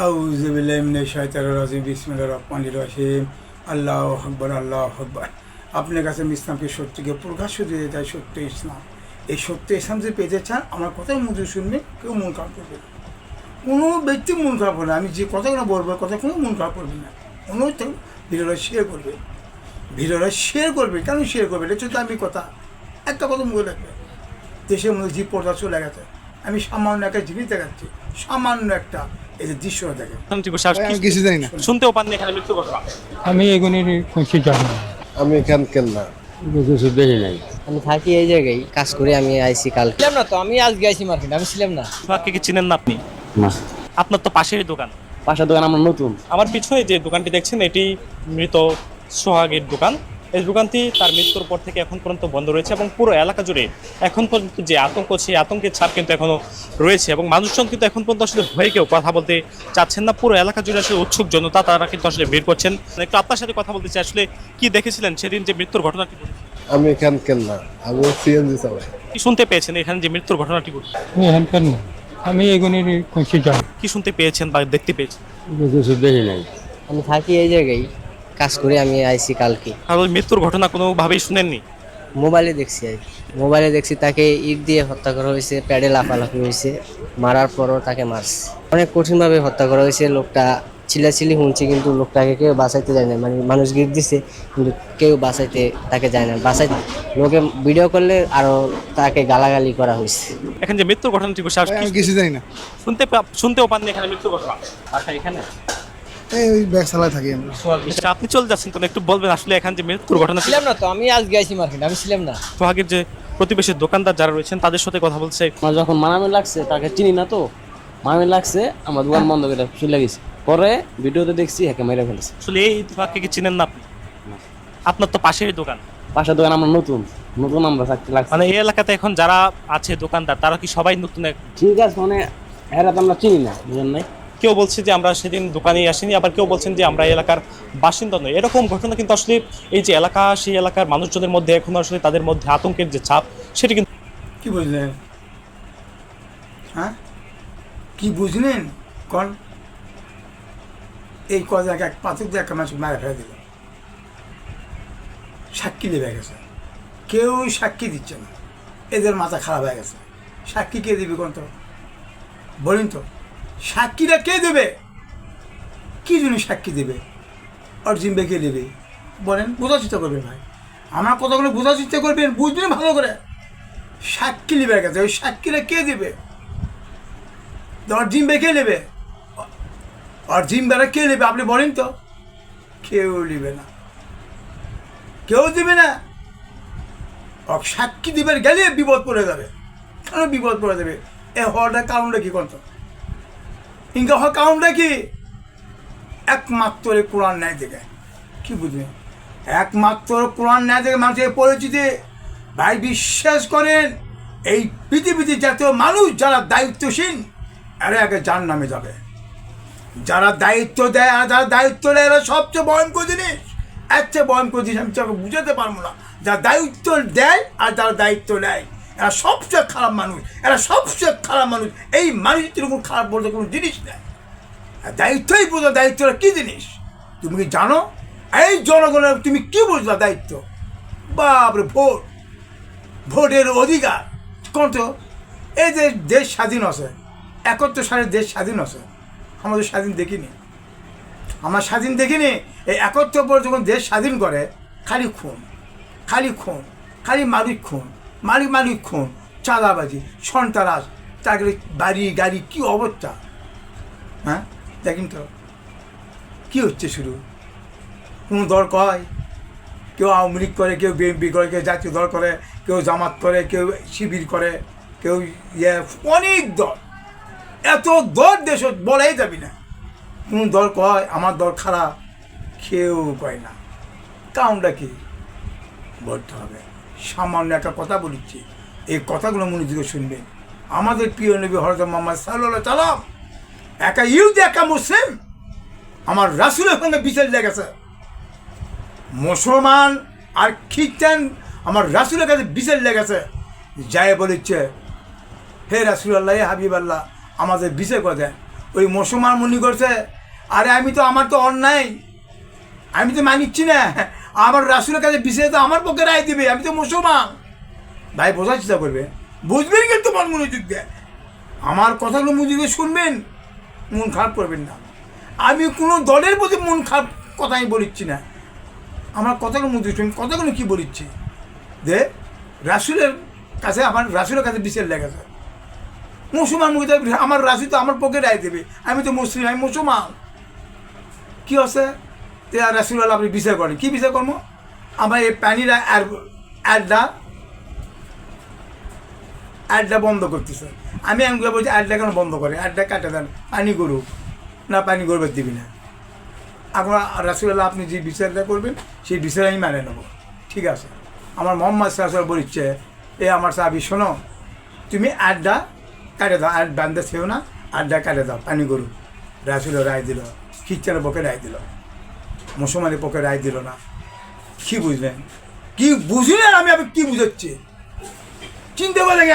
আউযুবিল্লাহি মিনাশ শাইতানির রাজিম বিসমিল্লাহির রহমানির রহিম আল্লাহু আকবার আল্লাহু আকবার। আপনার কাছে আমি ইসলামকে সত্যকে প্রকাশ্য দিয়ে তাই সত্য ইসলাম। এই সত্য ইসলাম যে পেতে চান আমার কথাই মধ্যে শুনবে, কেউ মন খারাপ করবে না, কোনো ব্যক্তি মন খারাপ করবে না। আমি যে কথাগুলো বলবো কথা কোনো মন খারাপ করবে না। অনুরোধ ভিডিওটা শেয়ার করবে, ভিডিওটা শেয়ার করবে। কেন শেয়ার করবে? এটা হচ্ছে আমি কথা একটা কথা মনে রাখবে। দেশের মধ্যে যে পর্দা চলে গেছে, আমি সামান্য একটা জিনিস দেখাচ্ছি, সামান্য একটা এই যে দৃশ্যটা দেখে কিছু জানি না, শুনতেও পাননি এখানে মৃত্যু ঘটনা। আমি এগুলির কিছু জানি না। আমি এখানকার না, কিছু দেখি নাই। আমি থাকি এই জায়গায়, কাজ করি। আমি আইসি কাল ছিলাম না তো, আমি আজকে আইসি মার্কেট, আমি ছিলাম না। সোহাগকে কি চিনেন না আপনি? না, আপনার তো পাশেরই দোকান। পাশের দোকান আমার নতুন। আমার পিছনে যে দোকানটি দেখছেন এটি মৃত সোহাগের দোকান। এই দোকানটি তার মৃত্যুর পর থেকে এখন পর্যন্ত বন্ধ রয়েছে এবং পুরো এলাকা জুড়ে এখন পর্যন্ত যে আতঙ্ক, সেই আতঙ্কের ছাপ কিন্তু এখনো রয়েছে এবং মানুষজন কিন্তু এখন পর্যন্ত আসলে ভয়ে কেউ কথা বলতে চাচ্ছেন না। পুরো এলাকা জুড়ে আসলে উৎসুক জনতা, তারা কিন্তু আসলে ভিড় করছেন। একটু আপনার সাথে কথা বলতে চাই, আসলে কি দেখেছিলেন সেদিন যে মৃত্যুর ঘটনাটি ঘটেছে? আমি এখানকার না, আমি সিএনজি চালাই। কি শুনতে পেয়েছেন এখানে যে মৃত্যুর ঘটনাটি ঘটেছে? আমি এখানকার না, আমি এগুলির কিছু জানি। কি শুনতে পেয়েছেন বা দেখতে পেয়েছেন? কিছু দেখি নাই। আমি থাকি এই জায়গায়, কাজ করি। আমি আইসি কালকে। আর ওই মৃত্যুর ঘটনা কোনোভাবেই শুনেননি? মোবাইলে দেখছি আর কি। মোবাইলে দেখছি তাকে ইট দিয়ে হত্যা করা হয়েছে, প্যাডে লাফালাফি হয়েছে, মারার পরও তাকে মারছে। অনেক কঠিনভাবে হত্যা করা হয়েছে। লোকটা চিল্লাচিল্লি শুনছি, কিন্তু লোকটাকে কেউ বাঁচাইতে যায় না। মানে মানুষ গিট দিছে, কিন্তু কেউ বাঁচাইতে তাকে যায় না। লোকে ভিডিও করলে আরো তাকে গালাগালি করা হয়েছে। এখন যে মৃত্যুর ঘটনাটি ঘটেছে, আর কি আমি কিছু জানি না, শুনতেও পাননি এখানে মৃত্যুর ঘটনা? আচ্ছা, এখানে এই ব্যাগ চালায় থাকি আমরা। আচ্ছা, আপনি চলে যাচ্ছেন তো, একটু বলবেন আসলে এখানে যে মৃত্যুর ঘটনা ছিল? ছিলাম না তো, আমি আজকে আইসি মার্কেট, আমি ছিলাম না। সোহাগের যে প্রতিবেশী দোকানদার যারা রয়েছেন তাদের সাথে কথা বলছে। আমার যখন মারামারি লাগছে, তাকে চিনি না তো, মারামারি লাগছে, আমার দোকান বন্ধ করে চলে গেছি। পরে ভিডিওতে দেখছি একে মেরে ফেলেছে। আসলে এই সোহাগকে কি চিনেন না আপনি? আপনার তো পাশেরই দোকান। পাশের দোকান আমার নতুন নতুন, আমরা চাকরি লাগছে। মানে এই এলাকাতে এখন যারা আছে দোকানদার, তারা কি সবাই নতুন? ঠিক আছে, মানে এরা তো আমরা চিনি না, বুঝলেন নাই? কেউ বলছে যে আমরা সেদিন দোকানে আসিনি, আবার কেউ বলছেন যে আমরা এই এলাকার বাসিন্দা নই। এরকম ঘটনা কিন্তু আসলে এই যে এলাকা, সেই এলাকার মানুষজনের মধ্যে এখন আসলে তাদের মধ্যে আতঙ্কের যে ছাপ, সেটি কিন্তু। কি বুঝলেন? হ্যাঁ, কি বুঝলেন? কোন এই কজাকে এক পাথর দিয়ে একটা মানুষ মারা ফেলে দিল, সাক্ষী দেবে গেছে, কেউ সাক্ষী দিচ্ছে না। এদের মাথা খারাপ হয়ে গেছে। সাক্ষী কে দেবে কোন? তো বলুন তো, সাক্ষীরা কে দেবে? কি জন্য সাক্ষী দেবে? অর্জিম্বে কে দেবে? বলেন, বোঝার চেষ্টা করবেন ভাই, আমার কথাগুলো বোঝার চেষ্টা করবেন, বুঝবেন ভালো করে। সাক্ষী নেবে গেছে, ওই সাক্ষীরা কে দেবে? অর্জিম্বে কে নেবে? অর্জিম্বেরা কে নেবে আপনি বলেন তো? কেউ নেবে না, কেউ দেবে না। সাক্ষী দিবার গেলে বিপদ পড়ে যাবে। কেন বিপদ পড়ে যাবে? এ হওয়াটার কারণটা কি করতো? ইনকা হওয়ার কারণটা কি? একমাত্র কোরআন ন্যায় দেখে। কি বুঝলেন? একমাত্র কোরআন ন্যায় দেখে মানুষের পরিচিতি। ভাই বিশ্বাস করেন, এই পৃথিবীতে জাতীয় মানুষ যারা দায়িত্বশীল, এরা আগে জাহান্নামে যাবে। যারা দায়িত্ব দেয় আর যারা দায়িত্ব নেয়, এরা সবচেয়ে ভয়ঙ্কর জিনিস। এর চেয়ে ভয়ঙ্কর জিনিস আমি তোকে বুঝাতে পারবো না। যারা দায়িত্ব দেয় আর যারা দায়িত্ব নেয়, এরা সবচেয়ে খারাপ মানুষ। এরা সবচেয়ে খারাপ মানুষ। এই মানুষের কোনো খারাপ বলতে কোনো জিনিস নেই। দায়িত্বই বোঝো, দায়িত্বটা কী জিনিস তুমি কি জানো? এই জনগণের তুমি কি বুঝলা দায়িত্ব? বাপরে, ভোট, ভোটের অধিকার কোন? তো এই যে দেশ স্বাধীন আছে, 71 সালে দেশ স্বাধীন আছে, আমাদের স্বাধীন দেখিনি। আমার স্বাধীন দেখিনি। এই 71 পরে যখন দেশ স্বাধীন করে, খালি খুন, খালি খুন, খালি মালিক খুন, মালিক খুন, চাঁদাবাজি, সন্ত্রাস, চাকরি, বাড়ি গাড়ি, কী অবস্থা। হ্যাঁ, দেখেন তো কী হচ্ছে শুরু। কোনো দল কয়, কেউ আওয়ামী লীগ করে, কেউ বিএনপি করে, কেউ জাতীয় দল করে, কেউ জামাত করে, কেউ শিবির করে, কেউ অনেক দল। এত দল দেশ বলাই যাবি না। কোন দল কয় আমার দল খারাপ? কেউ কয় না। কারণটা কি বলতে হবে? সামান্য একটা কথা বলেছি, এই কথাগুলো মনোযোগে শুনবেন। আমাদের প্রিয় নবী হযরত মুহাম্মদ সাল্লাল্লাহু আলাইহি সাল্লাম একা ইহুদি, একা মুসলিম, আমার রাসূলের সঙ্গে বিচার লেগেছে। মুসলমান আর খ্রিস্টান আমার রাসূলের কাছে বিচার লেগেছে। যাই বলেছে, হে রাসূলুল্লাহ, হে হাবিব আল্লাহ, আমাদের বিচার করে দেন। ওই মুসলমান মনে করছে আরে আমি তো আমার তো অন্যায়, আমি তো মানিচ্ছি না, আমার রাসূলের কাছে বিষয়ে তো আমার পক্ষে রায় দিবে, আমি তো মুসলমান। ভাই বোঝার চেষ্টা করবে, বুঝবেন কিন্তু মন মনোযোগ দিয়ে আমার কথাগুলো মনোযোগ দিয়ে শুনবেন, মন খারাপ করবেন না। আমি কোনো দলের প্রতি মন খারাপ কথা আমি বলিচ্ছি না, আমার কথাগুলো মনোযোগ শুনবেন, কথাগুলো কী বলিচ্ছি যে রাসূলের কাছে, আমার রাসূলের কাছে বিচার লেগেছে, মুসলমান মুখে আমার রাসূল তো আমার পক্ষে রায় দেবে, আমি তো মুসলিম, আমি মুসলমান। কী আছে তে রাসূলুল্লাহ আপনি বিচার করেন, কী বিচার করবো? আমার এই পানির অ্যাডটা বন্ধ করতেছে, আমি এমন করে বলছি অ্যাডটা কেন বন্ধ করে, অ্যাডটা কাটে দেন, পানি গরুক না, পানি গরুবের দিবি না। এখন রাসূলুল্লাহ আপনি যে বিচারটা করবেন সেই বিচার আমি মেনে নেবো, ঠিক আছে। আমার মোহাম্মদ সাল্লাল্লাহু আলাইহি ওয়াসাল্লাম বলছে এ আমার সাহাবী শোনো, তুমি অ্যাডটা কাটে দাও, অ্যাড বান্ধে ছেও না, অ্যাডটা কাটে দাও, পানি গরু। রাসূলের রায় দিল, খ্রিস্টানের পক্ষে রায় দিল, মুসলমানের পক্ষে রায় দিল না। কী বুঝলেন? কি বুঝলেন? আমি কী বুঝাচ্ছি চিন্তা করে দেখি,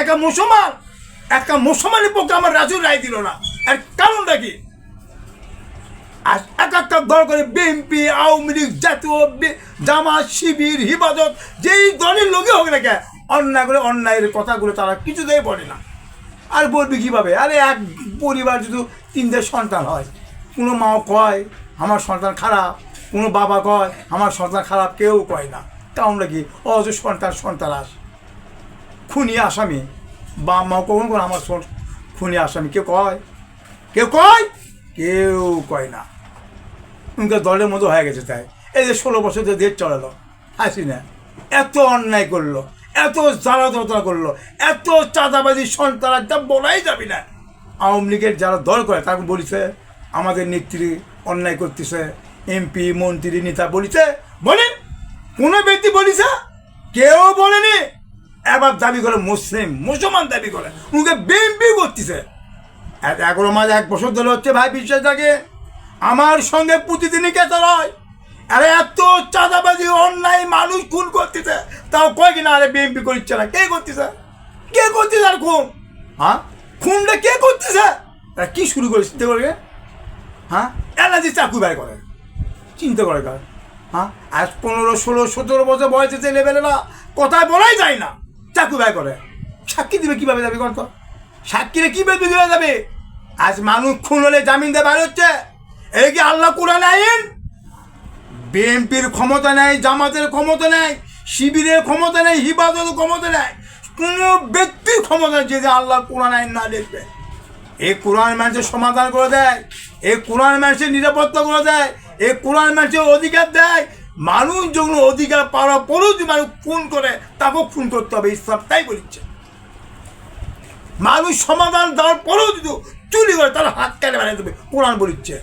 একটা মুসলমানের পক্ষে আমার রাসূল রায় দিল না, এর কারণটা কি? আর এক একটা দল করে বিএনপি, আওয়ামী লীগ, জাতীয় জামাত, শিবির, হিফাজত, যেই দলের লোকই হোক না কে, অন্যায় করে অন্যায়ের কথাগুলো তারা কিছুতেই বলে না। আর বলবি কীভাবে? আরে এক পরিবার যদি 3টে সন্তান হয়, কোনো মাও কয় আমার সন্তান খারাপ, কোনো বাবা কয় আমার সন্তান খারাপ, কেউ কয় না। কারণটা কি? অজ সন্তান খুনি আসামি, বা মা কখন কোন আমার খুনি আসামি, কেউ কয়? কেউ কয় না। উনকে দলের মতো হয়ে গেছে। তাই এই যে 16 বছর যে দেশ চলালো হাসিনা, এত অন্যায় করলো, এত জ্বালাতলা করলো, এত চাঁদাবাজি সন্তান, যা বলাই যাবি না। আওয়ামী লীগের যারা দল করে তাকে বলিছে আমাদের নেত্রী অন্যায় করতেছে, এমপি, মন্ত্রী, নেতা বলিছে, বলেন কোনো ব্যক্তি বলিছে? কেউ বলেনি। এবার দাবি করে মুসলমান দাবি করে, উনকে বিএনপি করতেছে। 11 মাস 1 বছর ধরে হচ্ছে ভাই, বিশ্বাস থাকে আমার সঙ্গে প্রতিদিনই কেতা হয়। আরে এত চাঁদাবাজি অন্যায়, মানুষ খুন করতেছে, তাও কয় কিনা আরে বিএনপি করছে না। কে করতেছে আর খুন? হ্যাঁ, খুনটা কে করতেছে? কি শুরু করে চিন্তা করবে? হ্যাঁ, এলাজি চাকু বের করে, চিন্তা করে কার? হ্যাঁ, আজ 15, 16, 17 বছর বয়সে যে লেভেলেরা কথায় বলাই যায় না, চাকু বের করে। সাক্ষী দিবে কীভাবে যাবে? কত সাক্ষীরে কীভাবে দেওয়া যাবে? আজ মানুষ খুন হলে জামিন দিয়ে বের হচ্ছে, এই কি আল্লাহ কোরআন আইন? বিএনপির ক্ষমতা নেই, জামাতের ক্ষমতা নেই, শিবিরের ক্ষমতা নেই, হিফাজতের ক্ষমতা নেই, কোনো ব্যক্তির ক্ষমতা নেই যে আল্লাহ কোরআন আইন না দেখবে। এই কোরআন মানুষের সমাধান করে দেয়, এই কোরআন মানুষের নিরাপত্তা করে দেয়, এই কোরআন মানুষের অধিকার দেয়। মানুষ যখন অধিকার পাওয়ার পরেও যদি মানুষ খুন করে, তাকেও খুন করতে হবে, ইসলাম তাই বলছে। মানুষ সমাধান দেওয়ার পরেও যদি চুরি করে, তার হাত কেটে বানিয়ে দেবে, কোরআন বলিচ্ছে।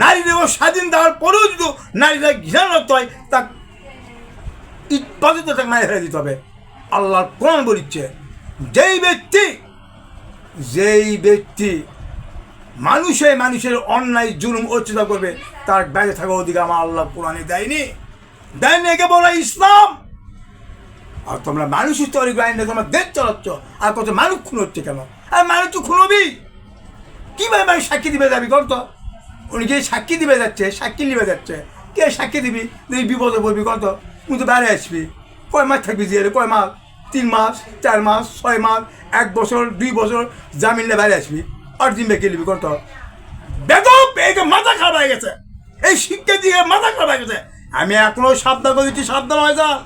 নারীদেরও স্বাধীন দেওয়ার পরেও যদি নারীরা ঘৃণারত হয়, তা ইটপাতে তাকে মায়ের ফেলে দিতে হবে, আল্লাহর কোরআন বলিচ্ছে। যেই ব্যক্তি মানুষের অন্যায় জুলুম অত্যাচার করবে, তার বেঁচে থাকা অধিকার আমার আল্লাহ কোরআনে দেয়নি। একে বলা ইসলাম। আর তোমরা মানুষের তৈরি আইনে তোমরা দেশ চালাচ্ছ, আর কত মানুষ খুন হচ্ছে কেন? আর মানুষ তো খুন হবি, কীভাবে মানুষ সাক্ষী দিবে যাবি? কত উনি কে সাক্ষী দিবে যাচ্ছে, সাক্ষী নিবে যাচ্ছে, কে সাক্ষী দিবি? তুই বিপদে বলবি, কত তুই তো বাইরে আসবি, কয় মাস থাকবি জেলে? কয় মাস? 3 মাস, 4 মাস, 6 মাস, 1 বছর, 2 বছর জামিন নিয়ে বাইরে আসবি, আর দিন বেঁকে নিবি। কত বেদব, এই মাথা খারাপ হয়ে গেছে, এই শিক্ষা দিয়ে মাথা খারাপ হয়ে গেছে। আমি এখনো সাবধান করে দিচ্ছি, সাবধান হয়ে যান।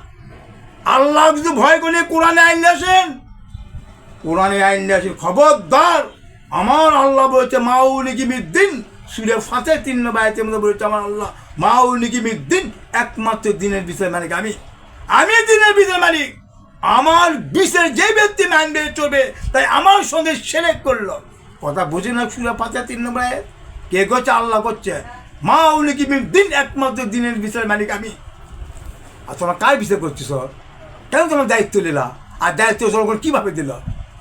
আল্লাহ যদি ভয় করে কোরআনে আইন নিয়ে আসেন, কোরআনে আইন নিয়ে আসেন, খবরদার। আমার আল্লাহ বলছে মাউলিকিমিদ্দিন, সূরা ফাতিহা 3 নম্বর আয়াতের মধ্যে বলছে আমার আল্লাহ মাউলিকিমিদ্দিন, একমাত্র দিনের বিচার মালিক আমি দিনের বিচার মালিক। আমার বিচার যে ব্যক্তি মানবে চলবে, তাই আমার সঙ্গে শিরক করলো। কথা বুঝে না? সূরা ফাতিহা 3 নম্বর আয়াত কে করছে? আল্লাহ করছে। মাউলিকিমিদ্দিন, একমাত্র দিনের বিচার মালিক আমি। আর তোমরা কার বিচার করছিস? কেন তোমার দায়িত্ব নিলা? আর দায়িত্ব জনগণ কীভাবে দিল?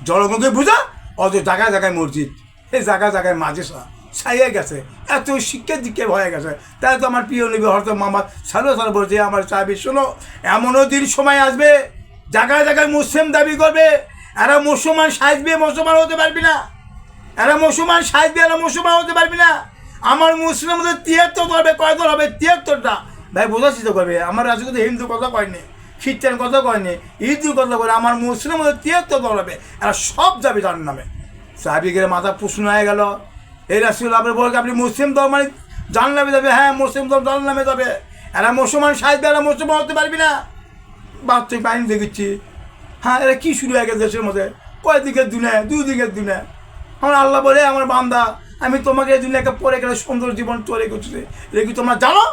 জনগণকে বোঝা। অত জায়গায় জায়গায় মসজিদ, এই জায়গায় মাদ্রাসা ছাইয়ে গেছে, এত শিক্ষা দীক্ষা হয়ে গেছে। তাই তো আমার প্রিয় নবী হযরত মুহাম্মদ সাল্লাল্লাহু আলাইহি ওয়াসাল্লাম বলছে, আমার সাহাবী শোনো, এমনও দিন সময় আসবে জায়গায় জায়গায় মুসলিম দাবি করবে, এরা মুসলমান সাজবে, মুসলমান হতে পারবি না। এরা মুসলমান সাহিত্য, এরা মুসলমান হতে পারবি না। আমার মুসলিম মধ্যে 73 হবে, কয় দল হবে? 73টা। ভাই বোঝার চেষ্টা করবে, আমার রাজ্য কিন্তু হিন্দু কথা কয়নি, খ্রিস্টান কথা কয়নি, হিন্দু কথা করে। আমার মুসলিম মধ্যে 73 দল হবে, এরা সব যাবে তার নামে। সাহাবিকের মাথা প্রশ্ন হয়ে গেল, এই রাসূল আপনি বলকে আপনি মুসলিম দল মানে জাহান্নামে যাবে? হ্যাঁ, মুসলিম দল জাহান্নামে যাবে। এরা মুসলমান সাহিত্য, এরা মুসলমান হতে পারবি না। বাচ্চা পাইনি দেখেছি। হ্যাঁ, এরা কি শুরু হয়ে গেছে দেশের মধ্যে? কয় দিকের দুনিয়া, দুই দিকের দুনিয়া। আমার আল্লাহ বলে, আমার বান্দা আমি তোমাকে এই দুনিয়াকে পরে গেলে সুন্দর জীবন চলে গেছে, এটা কি তোমরা জানো?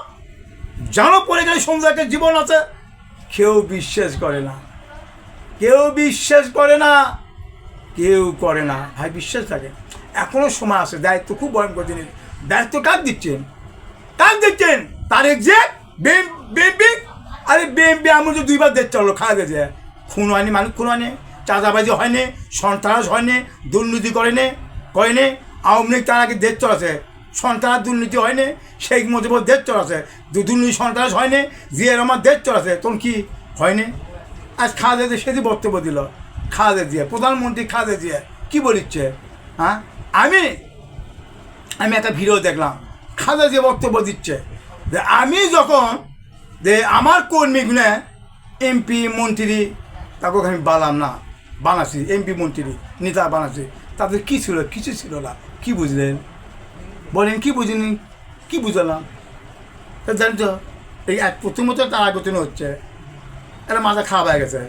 জানো পরে গেলে সুন্দর একটা জীবন আছে? কেউ বিশ্বাস করে না, কেউ বিশ্বাস করে না, কেউ করে না। ভাই বিশ্বাস থাকে, এখনো সময় আছে। দায়িত্ব খুব ভয়ঙ্কর জিনিস। দায়িত্ব কার দিচ্ছেন? কার দিচ্ছেন? তারেক যে বিএনপি। আরে বিএনপি আমার যে 2বার দেশ চলো, খাওয়া গেছে। খুন হয়নি, মানুষ খুন হয়নি, চাঁদাবাজি হয়নি, সন্ত্রাস হয়নি, দুর্নীতি করেনি। আওয়ামী লীগ তার আগে দেশ চলাছে, সন্ত্রাস দুর্নীতি হয়নি। শেখ মুজিবুর দেশ চলাছে, দুর্নীতি সন্ত্রাস হয়নি। জিয়া রহমান দেশ চলাছে, তখন কি হয়নি? আজ খাওয়া দিয়ে সেদিন বক্তব্য দিল, খাওয়া দিয়ে প্রধানমন্ত্রী খাওয়া দিয়ে কী বলিচ্ছে? হ্যাঁ, আমি একটা ভিডিও দেখলাম, খাওয়া দিয়ে বক্তব্য দিচ্ছে যে আমি যখন যে আমার কর্মীগুলো এমপি মন্ত্রী, তাকে আমি বানাম না, বানাচ্ছি এমপি মন্ত্রী নেতা বানাচ্ছি, তাদের কী ছিল? কিছু ছিল না। কী বুঝলেন বলেন? কি বুঝিনি, কি বুঝলাম? তা জানি তো এই প্রথমত তার আগতন হচ্ছে, একটা মাথা খাওয়া হয়ে গেছে।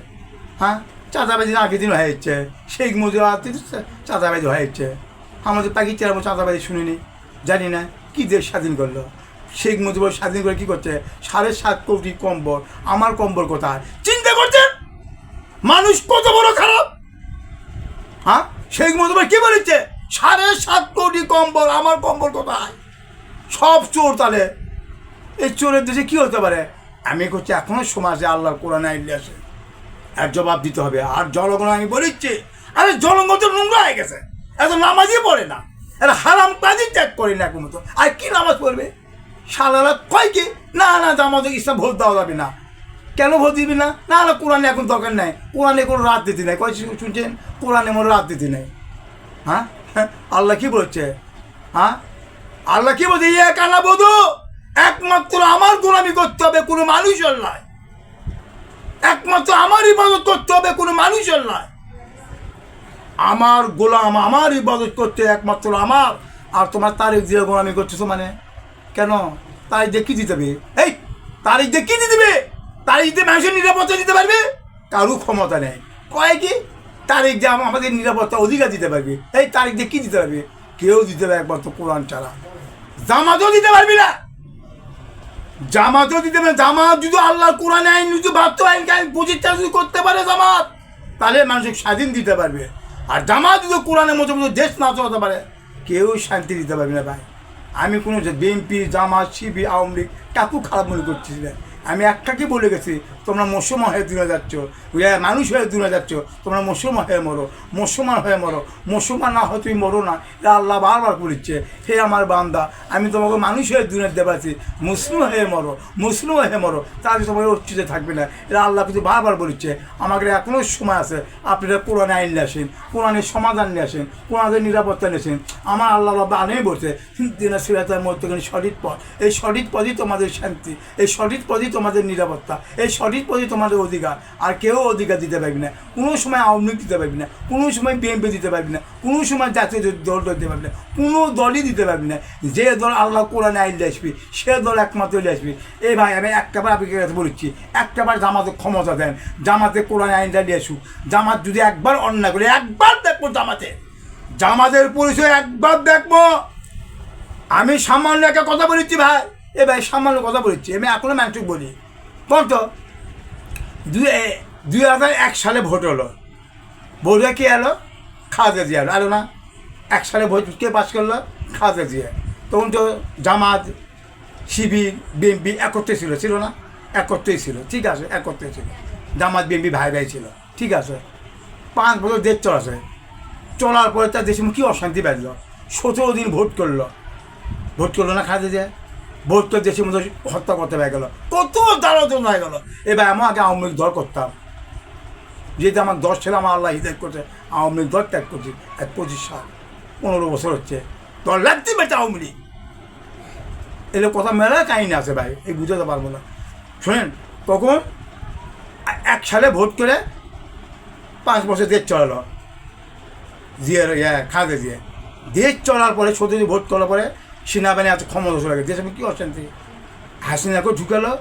হ্যাঁ, চাঁদাবাজি আগের দিন হয়ে যাচ্ছে, শেখ মুজিব চাঁদাবাজি হয়ে যাচ্ছে। আমাদের পাকিস্তান চাঁদাবাজি শুনিনি, জানি না। কী দেশ স্বাধীন করলো? শেখ মুজিব স্বাধীন করে কী করছে? 7.5 কোটি কম্বল। আমার কম্বল কোথায়? চিন্তা করছেন মানুষ কত বড় খারাপ? হ্যাঁ, শেখ মুজিব কী বলেছে? 7.5 কোটি কম্বল, আমার কম্বল কোথায়? সব চোর। তাহলে এই চোরের দেশে কী হতে পারে? আমি করছি এখনও সময় আছে, আল্লাহর কোরআনে আইলে আসে, আর জবাব দিতে হবে। আর জনগণ আমি বলিচ্ছি, আরে জনগণ তো নোংরা হয়ে গেছে, এত নামাজই পড়ে না, এরা হারাম কাজই ত্যাগ করে না কোনো মতো। আর কি নামাজ পড়বে? সালারা কয় কি না না আমাদের ইসলাম ভোট দেওয়া যাবে না। কেন ভোট দিবি না? না না, কোরআনে এখন দরকার নাই, কোরআনে কোনো রাজনীতি নেই। কয় শুনছেন? কোরআনে কোনো রাজনীতি নেই। হ্যাঁ, আল্লাহ কি বলছে? হ্যাঁ, আল্লাহ কি বলছে? ইয়া কানা বধু, একমাত্র আমার গোলামি করতে হবে, কোনো মানুষের নয়। একমাত্র আমার ইবাদত করতে হবে, কোনো মানুষের নয়। আমার গোলাম, আমার ইবাদত করতে একমাত্র আমার। আর তোমার তারিখ দিয়ে গোলামি করতেছো মানে কেন? তারিখ দিয়ে কী দিতে হবে? এই তারিখ দিয়ে কী দিতে হবে? তারিখ দিয়ে মানুষের নিরাপত্তা দিতে পারবে? কারো ক্ষমতা নেই। কয় কি তারিখ দিয়ে আমাদের নিরাপত্তা অধিকার দিতে পারবে? এই তারিখ দিয়ে কী দিতে পারবে? কেউ দিতে পারবে একমাত্র কোরআন ছাড়া। জামাতও দিতে পারবি না, জামাতও দিতে পারবে। জামাত যদি আল্লাহ কোরআন আইন যদি বাধ্য আইন প্রতিষ্ঠা যদি করতে পারে জামাত, তাহলে মানুষকে স্বাধীন দিতে পারবে। আর জামাত যদি কোরআনের মতো দেশ না চলাতে পারে, কেউ শান্তি দিতে পারবে না। ভাই আমি কোনো বিএনপি, জামাত, শিবির, আওয়ামী লীগ কাকু খারাপ মনে করছি না। আমি একটাকে বলে গেছি, তোমরা মুসলমান হয়ে দূরে যাচ্ছ, মানুষ হয়ে দূরে যাচ্ছ, তোমরা মুসলমান হয়ে মরো, মুসলমান হয়ে মরো। মুসলমান না হয় তুমি মরো না, এটা আল্লাহ বারবার বলেছে। হে আমার বান্দা, আমি তোমাকে মানুষ হয়ে দূরে দেবাছি, মুসলিম হয়ে মরো, মুসলিম হয়ে মরো, তাহলে তোমাকে উচ্চিতে থাকবে না। এটা আল্লাহ কিন্তু বারবার বলেছে। আমাকে এখনও সময় আছে, আপনারা কোরআনে আইন নিয়ে আসেন, কোরআনের সমাধান নিয়ে আসেন, কোরআনের নিরাপত্তা নিয়ে আসেন। আমার আল্লাহ বাবা আনেই বলছে দিনা সিরাতের মধ্যে সঠিক পথ, এই সঠিক পথই তোমাদের শান্তি, এই সঠিক পথই তোমাদের নিরাপত্তা, এই সঠিক পথই তোমাদের অধিকার। আর কেউ অধিকার দিতে পারবি না, কোনো সময় আওয়ামী লীগ দিতে পারবি না, কোনো সময় বিএনপি দিতে পারবি না, কোনো সময় জাতীয় দল দিতে পারবি না, কোনো দলই দিতে পারবি না। যে দল আল্লাহ কোরআনে আইলে আসবি, সে দল একমাত্র আসবি। এই ভাই আমি একটাবার আপনাকে কাছে বলছি, একটাবার জামাতে ক্ষমতা দেন, জামাতে কোরআনে আইনটা নিয়ে আসুক। জামাত যদি একবার অন্যায় করে, একবার দেখবো জামাতের পরিচয় একবার দেখবো। আমি সামান্য একটা কথা বলেছি ভাই, এ ভাই সামান্য কথা বলেছি, আমি এখনো মানুষকে বলি। কত 2001 সালে ভোট হলো, ভোটে কে এলো? খালেদা জিয়া এলো না? 1 সালে ভোট কে পাস করলো? খালেদা জিয়া। তখন তো জামাত, শিবির, বিএনপি একত্রে ছিল না? একত্রেই ছিল, ঠিক আছে, একত্রে ছিল। জামাত বিএনপি ভাই ভাই ছিল, ঠিক আছে। 5 বছর দেশ চলার পরে তার দেশে কী অশান্তি বাজলো? 17 দিন ভোট করলো না খালেদা জিয়া? ভোট তো দেশের মধ্যে হত্যা করতে হয়ে গেলো, কত দাঁড়াতো হয়ে গেলো। এবার আমি আগে আওয়ামী লীগ দল করতাম, যেহেতু আমার 10 ছিল, আমার আল্লাহ হিদায়ত করছে, আওয়ামী লীগ দল ত্যাগ করছি 25 সাল। 15 বছর হচ্ছে, তোর লাগতে বেটা আওয়ামী লীগ। এগুলো কথা মেলা কাহিনী আছে ভাই, এই বুঝাতে পারবো না। শোনেন, তখন 1 সালে ভোট করে 5 বছর দেশ চলালো জিয়ার খাদে দিয়ে। দেশ চলার পরে 17 ভোট করার পরে সেনাবাহিনী এত ক্ষমতা চলে গেছে, দেশ আমি কী অশান্তি। হাসিনাকে ঢুকালো,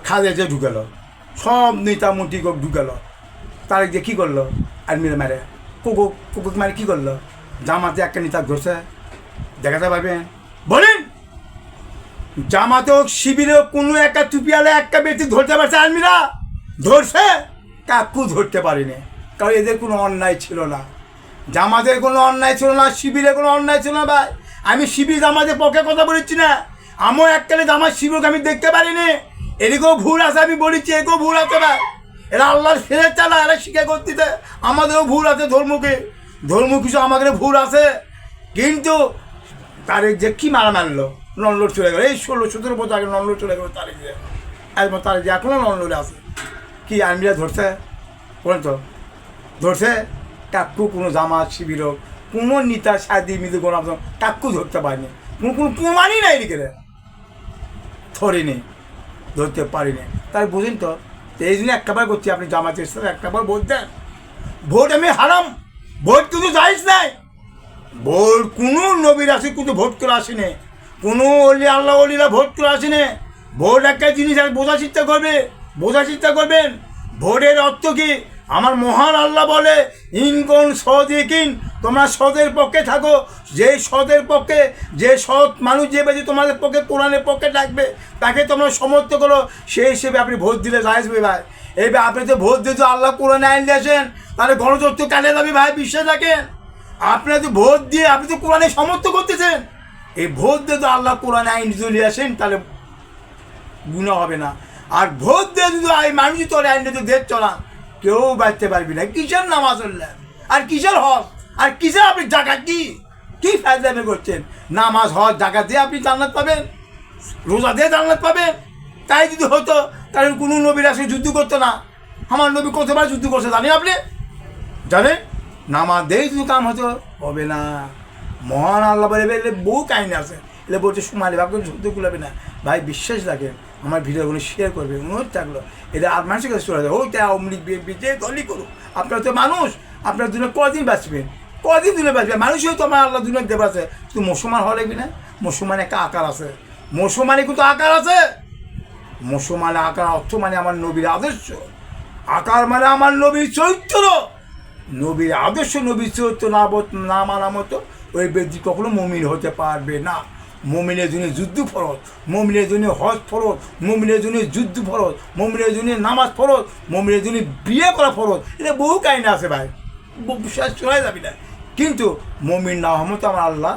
খাদে যে ঢুকালো, সব নেতা মন্ত্রীকে ঢুকালো। তার দিয়ে কী করলো, আর্মিরা মারে কুকুক মারে কী করলো, জামাতে একটা নেতা ধরছে, দেখাতে পারবেন বলেন? জামাতে হোক শিবিরে হোক, কোনো একটা টুপিয়ালে একটা ব্যক্তি ধরতে পারছে আর্মিরা? ধরছে? কাকু ধরতে পারিনি, কারণ এদের কোনো অন্যায় ছিল না। জামাতের কোনো অন্যায় ছিল না, শিবিরের কোনো অন্যায় ছিল না ভাই। আমি শিবির জামাতের পক্ষে কথা বলেছি না, আমিও এককালে জামাত শিবিরকে আমি দেখতে পারিনি। এদিকেও ভুল আছে, আমি বলেছি একেও ভুল আছে ভাই। এরা আল্লাহর ফেরে চালা, এরা শিকার করতে, আমাদেরও ভুল আছে ধর্ম কিছু আমাদের ভুল আছে। কিন্তু তারে যে কী মারলো, ননলোড চলে গেলো, এই 16-17 বছর আগে ননলোড চলে গেলো তারে যে, একবার তারে যে এখনও ননলোডে আছে। কি আর্মিরা ধরছে? বলেন তো, ধরছে? কাকু কোনো জামাত শিবির হোক, কোনো নেতা সাদি মিদু কোনো কাকু ধরতে পারেনি, কোনো প্রমাণই নাই এদিকে, ধরেনি, ধরতে পারিনি। তাই বুঝেন তো, এই জন্য একটাবার করছি, আপনি জামাতের সাথে একটাবার ভোট দেন। ভোট আমি হারাম, ভোট কিন্তু যাইস নাই। ভোট কোনো নবীর আসে কিন্তু ভোট করে আসেনি, কোনো অলি আল্লাহ অলিরা ভোট করে আসেনি। ভোট একটা জিনিস আর বোঝার চেষ্টা করবেন। ভোটের অর্থ কি? আমার মহান আল্লাহ বলে, ইনকন সদিকিন, তোমরা সদের পক্ষে থাকো। যে সদের পক্ষে, যে সৎ মানুষ যে বেশি তোমাদের পক্ষে কোরআনের পক্ষে থাকবে, তাকে তোমরা সমর্থ করো, সেই হিসেবে আপনি ভোট দিলে যাইবে ভাই। এইবার আপনি তো ভোট দিয়ে তো আল্লাহ কোরআনে আইন দিয়েছেন, তাহলে গণতন্ত্র কাটে যাবে ভাই, বিশ্বাস রাখেন। আপনার তো ভোট দিয়ে আপনি তো কোরআনে সমর্থ করতেছেন, এই ভোট দিয়ে তো আল্লাহ কোরআনে আইন চলে আসেন, তাহলে গুনাহ হবে না। আর ভোট দিয়ে যদি মানুষ চলে আইন যদি দেশ চলান, কেউ বাঁচতে পারবি না। কিসের নামাজ পড়লেন, আর কিসের হজ, আর কিসের আপনি জাকাত, কি ফায়দা করছেন? নামাজ হজ জাকাত দিয়ে আপনি জান্নাত পাবেন, রোজা দিয়ে জান্নাত পাবেন। তাই যদি হতো, তাহলে কোনো নবীর আসে যুদ্ধ করতো না। আমার নবী কতবার যুদ্ধ করছে জানেন আপনি? জানেন? নামাজ দিয়েই যদি কাম হতো, হবে না। মহান আল্লাহ বলে এলে বহু কাহিনী আছে, এলে বলছে সুমালি ভাবকে যুদ্ধ করবে না ভাই। বিশ্বাস রাখেন, আমার ভিডিওগুলো শেয়ার করবে, অনুরোধ থাকলো। এটা আর মানুষের কাছে চলে যায়, ওইটা আওয়ামী লীগ বিএনপি যে দলই করুক, আপনারা তো মানুষ, আপনার দুনিয়া কদিন বাঁচবেন, কদিন দিনে বাঁচবেন? মানুষই তো আমার আল্লাহ দুনিয়া দেব আছে, তুই মুসলমান হওয়া লাগবি না। মুসলমান একটা আকার আছে, মুসলমানে কিন্তু আকার আছে। মুসলমানের আকার অর্থ মানে আমার নবীর আদর্শ, আকার মানে আমার নবীর চরিত্র। নবীর আদর্শ, নবীর চরিত্র না মানা মতো ওই ব্যক্তি কখনো মুমিন হতে পারবে না। মুমিনের জন্য যুদ্ধ ফরজ, মুমিনের জন্য হজ ফরজ, মুমিনের জন্য যুদ্ধ ফরজ, মুমিনের জন্য নামাজ ফরজ, মুমিনের জন্য বিয়ে করা ফরজ। এটা বহু কাহিনী আছে ভাই, বিশ্বাস চলে যাবি না। কিন্তু মুমিন না হওয়ার মতো আমার আল্লাহ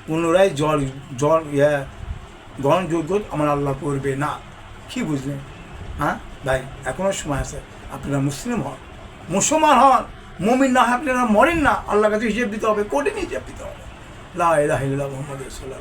পুনরায় গ্রহণযোগ্য আমার আল্লাহ করবে না। কি বুঝলেন? হ্যাঁ ভাই, এখনও সময় আছে, আপনারা মুসলিম হন, মুসলমান হন। মুমিন না হয় আপনারা মরেন না, আল্লাহর কাছে হিসেব দিতে হবে, কোর্টে হিসেব দিতে হবে। লা ইলাহা ইল্লাল্লাহ মুহাম্মাদুর রাসূলুল্লাহ।